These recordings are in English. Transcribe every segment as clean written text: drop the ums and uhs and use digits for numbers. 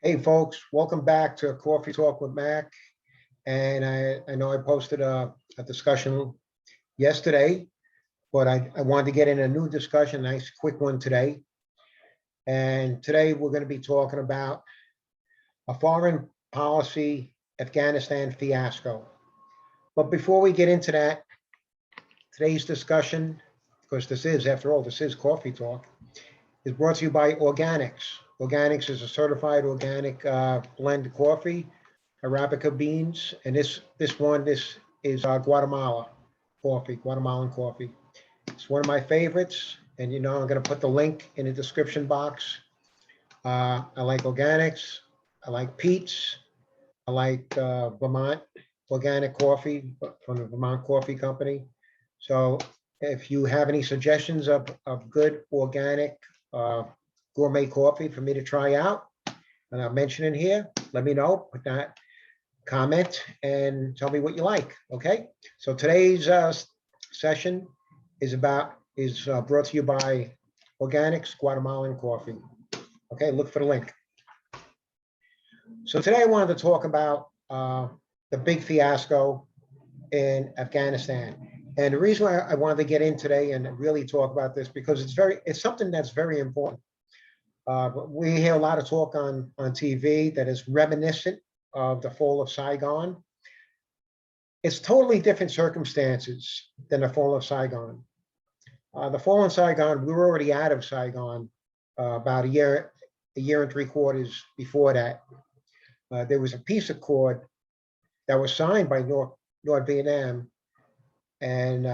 Hey folks, welcome back to Coffee Talk with Mac. And I know I posted a discussion yesterday, but I wanted to get in a new discussion, nice quick one today. And today we're going to be talking about a foreign policy Afghanistan fiasco. But before we get into that, today's discussion, because after all, this is Coffee Talk, is brought to you by Organics. Organics is a certified organic blend coffee, Arabica beans, and this is Guatemala coffee, Guatemalan coffee. It's one of my favorites, and I'm going to put the link in the description box. I like Organics, I like Pete's, I like Vermont organic coffee from the Vermont Coffee Company. So if you have any suggestions of good organic gourmet coffee for me to try out, and I'll mention it here, let me know, put that comment and tell me what you like. Okay, so today's session is brought to you by Organics Guatemalan Coffee. Okay, look for the link. So today I wanted to talk about the big fiasco in Afghanistan. And the reason why I wanted to get in today and really talk about this, because it's something that's very important. We hear a lot of talk on TV that is reminiscent of the fall of Saigon. It's totally different circumstances than the fall of Saigon. The fall of Saigon, we were already out of Saigon about a year and 3/4 before that. There was a peace accord that was signed by North Vietnam and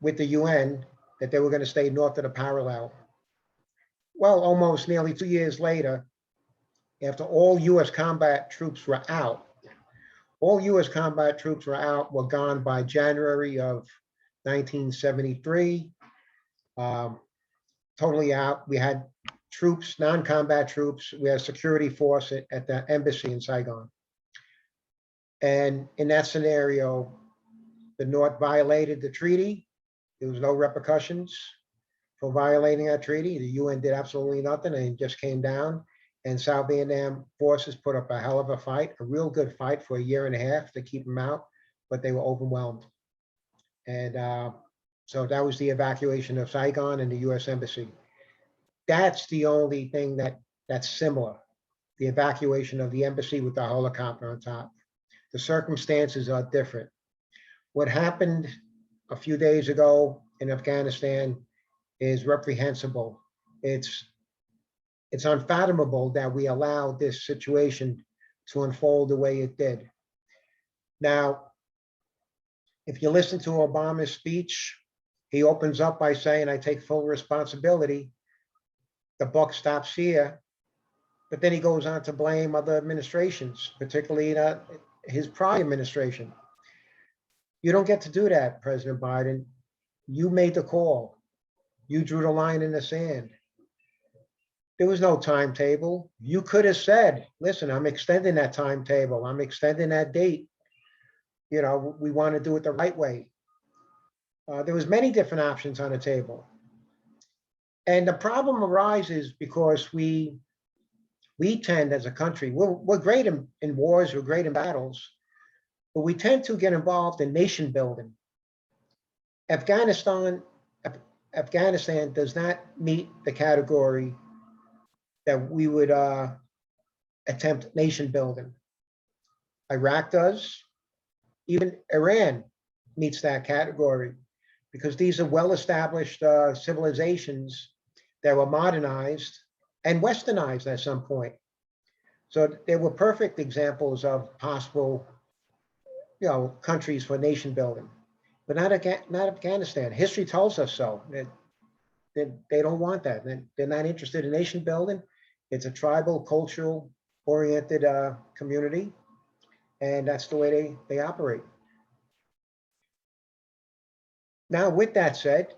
with the UN that they were going to stay north of the parallel. Well, almost nearly 2 years later, after all U.S. combat troops were out, were gone by January of 1973, totally out. We had troops, non-combat troops. We had a security force at the embassy in Saigon. And in that scenario, the North violated the treaty. There was no repercussions for violating that treaty. The UN did absolutely nothing and just came down. And South Vietnam forces put up a hell of a fight, a real good fight for a year and a half to keep them out, but they were overwhelmed. And so that was the evacuation of Saigon and the US Embassy. That's the only thing that's similar, the evacuation of the embassy with the helicopter on top. The circumstances are different. What happened a few days ago in Afghanistan is reprehensible. It's unfathomable that we allowed this situation to unfold the way it did. Now, if you listen to Obama's speech, he opens up by saying, I take full responsibility. The buck stops here. But then he goes on to blame other administrations, particularly his prior administration. You don't get to do that, President Biden. You made the call. You drew the line in the sand. There was no timetable. You could have said, listen, I'm extending that timetable. I'm extending that date. We want to do it the right way. There was many different options on the table. And the problem arises because we tend as a country, we're great in wars, we're great in battles, but we tend to get involved in nation building. Afghanistan does not meet the category that we would attempt nation building. Iraq does. Even Iran meets that category because these are well-established civilizations that were modernized and westernized at some point. So they were perfect examples of possible, countries for nation building, but not Afghanistan. History tells us so. They don't want that. They're not interested in nation building. It's a tribal, cultural oriented community, and that's the way they operate. Now, with that said,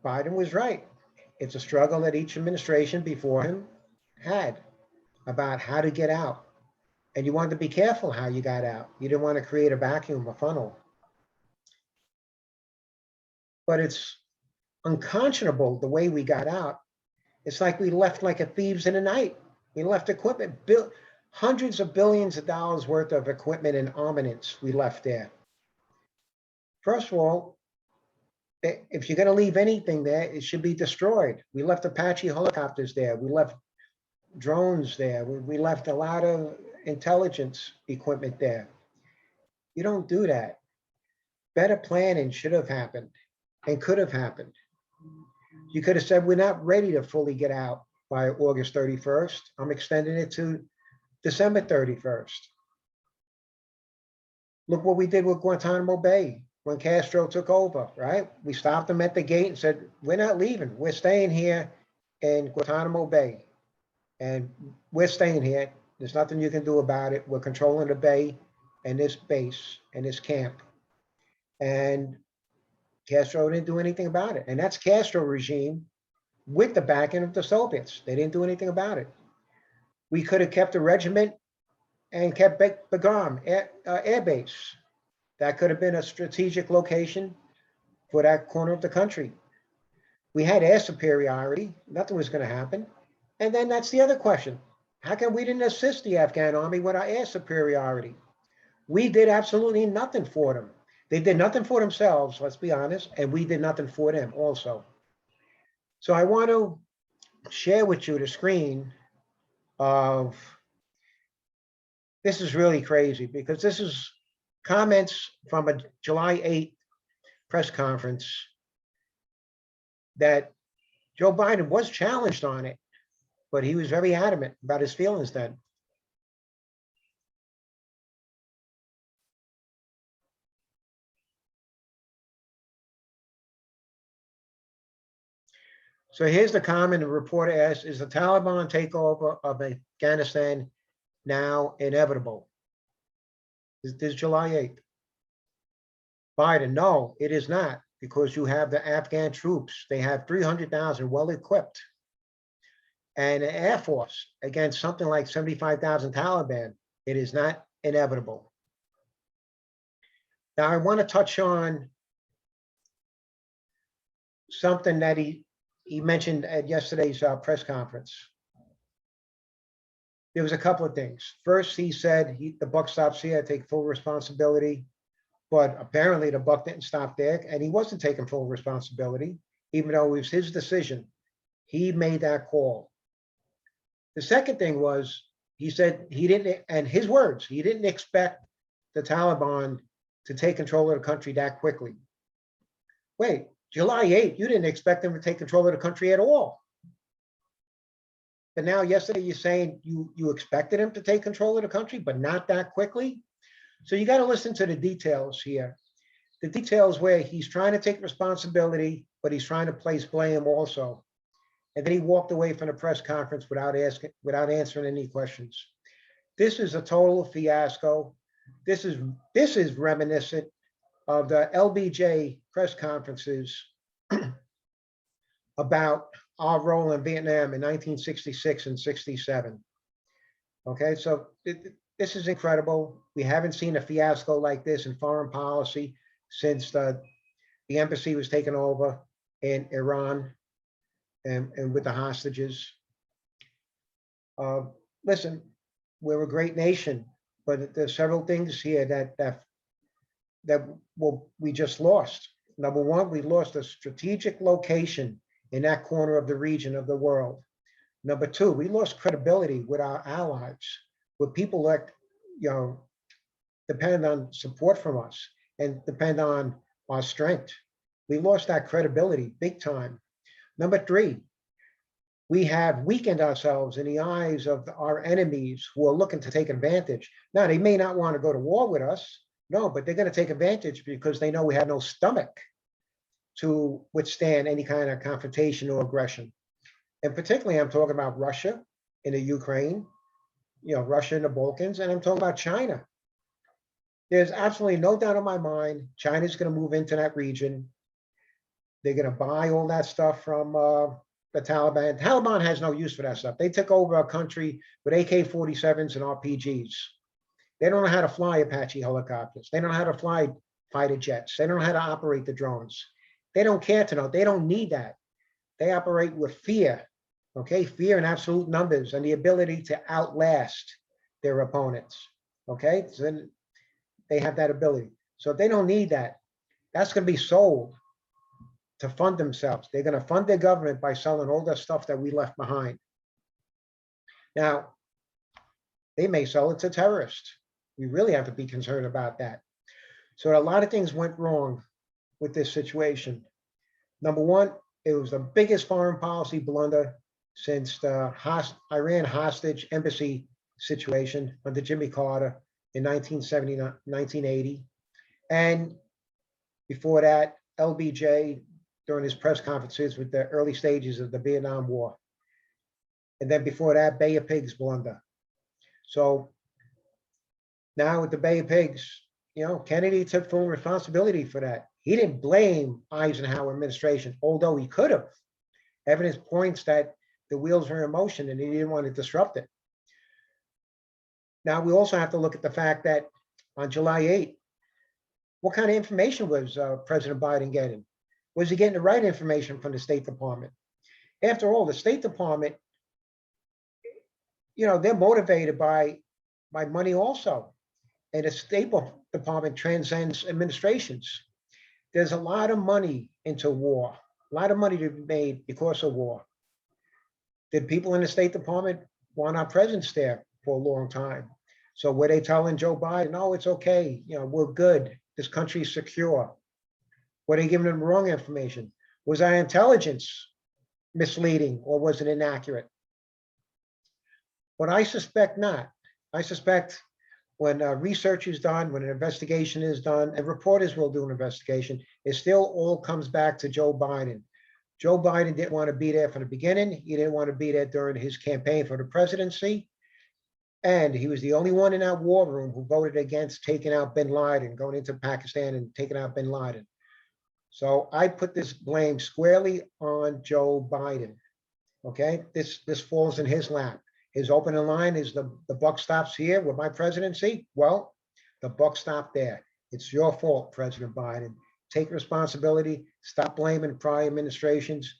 Biden was right. It's a struggle that each administration before him had about how to get out. And you wanted to be careful how you got out. You didn't want to create a vacuum, a funnel. But it's unconscionable the way we got out. It's like we left like a thieves in the night. We left equipment, hundreds of billions of dollars worth of equipment and armaments we left there. First of all, if you're going to leave anything there, it should be destroyed. We left Apache helicopters there. We left drones there. We left a lot of intelligence equipment there. You don't do that. Better planning should have happened and could have happened. You could have said, we're not ready to fully get out by August 31st. I'm extending it to December 31st. Look what we did with Guantanamo Bay when Castro took over, right? We stopped them at the gate and said, we're not leaving. We're staying here in Guantanamo Bay. And we're staying here. There's nothing you can do about it. We're controlling the bay and this base and this camp. And Castro didn't do anything about it. And that's Castro regime with the backing of the Soviets. They didn't do anything about it. We could have kept a regiment and kept Bagram Air Base. That could have been a strategic location for that corner of the country. We had air superiority. Nothing was going to happen. And then that's the other question. How come we didn't assist the Afghan army with our air superiority? We did absolutely nothing for them. They did nothing for themselves, let's be honest, and we did nothing for them also. So I want to share with you the screen of, this is really crazy because this is comments from a July 8th press conference that Joe Biden was challenged on it, but he was very adamant about his feelings then. So here's the comment the reporter asked, is the Taliban takeover of Afghanistan now inevitable? This is July 8th. Biden, no, it is not, because you have the Afghan troops. They have 300,000 well-equipped and an air force against something like 75,000 Taliban. It is not inevitable. Now, I want to touch on something that he mentioned at yesterday's press conference. There was a couple of things. First, he said the buck stops here, take full responsibility. But apparently the buck didn't stop there, and he wasn't taking full responsibility, even though it was his decision. He made that call. The second thing was, he said he didn't, and his words, he didn't expect the Taliban to take control of the country that quickly. Wait, July 8th, you didn't expect them to take control of the country at all. But now yesterday you're saying you expected him to take control of the country, but not that quickly? So you got to listen to the details here. The details where he's trying to take responsibility, but he's trying to place blame also. And then he walked away from the press conference without answering any questions. This is a total fiasco. This is reminiscent of the LBJ press conferences about our role in Vietnam in 1966 and 67. Okay, so this is incredible. We haven't seen a fiasco like this in foreign policy since the embassy was taken over in Iran and with the hostages. Listen, we're a great nation, but there's several things here that we just lost. Number one, we lost a strategic location in that corner of the region of the world. Number two, we lost credibility with our allies, with people that, depend on support from us and depend on our strength. We lost that credibility big time. Number three, we have weakened ourselves in the eyes of our enemies who are looking to take advantage. Now, they may not want to go to war with us, no, but they're going to take advantage because they know we have no stomach to withstand any kind of confrontation or aggression. And particularly, I'm talking about Russia in the Ukraine, Russia in the Balkans, and I'm talking about China. There's absolutely no doubt in my mind, China's going to move into that region. They're going to buy all that stuff from the Taliban. Taliban has no use for that stuff. They took over a country with AK-47s and RPGs. They don't know how to fly Apache helicopters. They don't know how to fly fighter jets. They don't know how to operate the drones. They don't care to know. They don't need that. They operate with fear, Okay, fear in absolute numbers and the ability to outlast their opponents. Okay, so then they have that ability. So if they don't need that, that's going to be sold to fund themselves. They're going to fund their government by selling all the stuff that we left behind. Now, they may sell it to terrorists. We really have to be concerned about that. So a lot of things went wrong with this situation. Number one, it was the biggest foreign policy blunder since the Iran hostage embassy situation under Jimmy Carter in 1979, 1980. And before that, LBJ during his press conferences with the early stages of the Vietnam War. And then before that, Bay of Pigs blunder. So now with the Bay of Pigs, Kennedy took full responsibility for that. He didn't blame Eisenhower administration, although he could have. Evidence points that the wheels were in motion and he didn't want to disrupt it. Now, we also have to look at the fact that on July 8th, what kind of information was President Biden getting? Was he getting the right information from the State Department? After all, the State Department, they're motivated by money also. And the State Department transcends administrations. There's a lot of money into war, a lot of money to be made because of war. Did people in the State Department want our presence there for a long time? So were they telling Joe Biden, no, it's okay, we're good, this country's secure? Were they giving him wrong information? Was our intelligence misleading or was it inaccurate? But I suspect not. I suspect when research is done, when an investigation is done, and reporters will do an investigation, it still all comes back to Joe Biden. Joe Biden didn't want to be there from the beginning. He didn't want to be there during his campaign for the presidency. And he was the only one in that war room who voted against taking out bin Laden, going into Pakistan and taking out bin Laden. So I put this blame squarely on Joe Biden. Okay, this falls in his lap. His opening line is the buck stops here with my presidency. Well, the buck stopped there. It's your fault, President Biden. Take responsibility. Stop blaming prior administrations.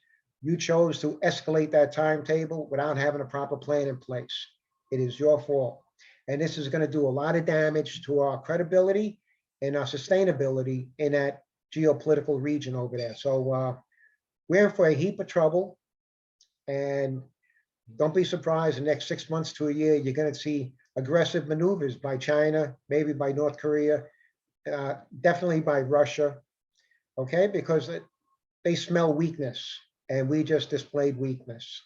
You chose to escalate that timetable without having a proper plan in place. It is your fault. And this is going to do a lot of damage to our credibility and our sustainability in that geopolitical region over there. So we're in for a heap of trouble. And don't be surprised in the next 6 months to a year, you're going to see aggressive maneuvers by China, maybe by North Korea, definitely by Russia, okay? Because they smell weakness and we just displayed weakness.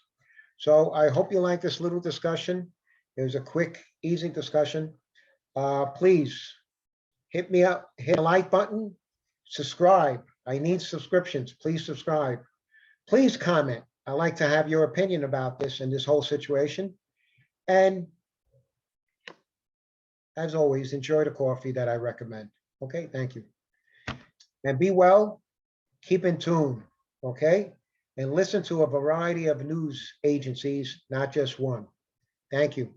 So I hope you like this little discussion. It was a quick, easy discussion. Please hit me up, hit the like button, subscribe. I need subscriptions. Please subscribe. Please comment. I'd like to have your opinion about this and this whole situation. And as always, enjoy the coffee that I recommend. Okay, thank you. And be well, keep in tune, okay? And listen to a variety of news agencies, not just one. Thank you.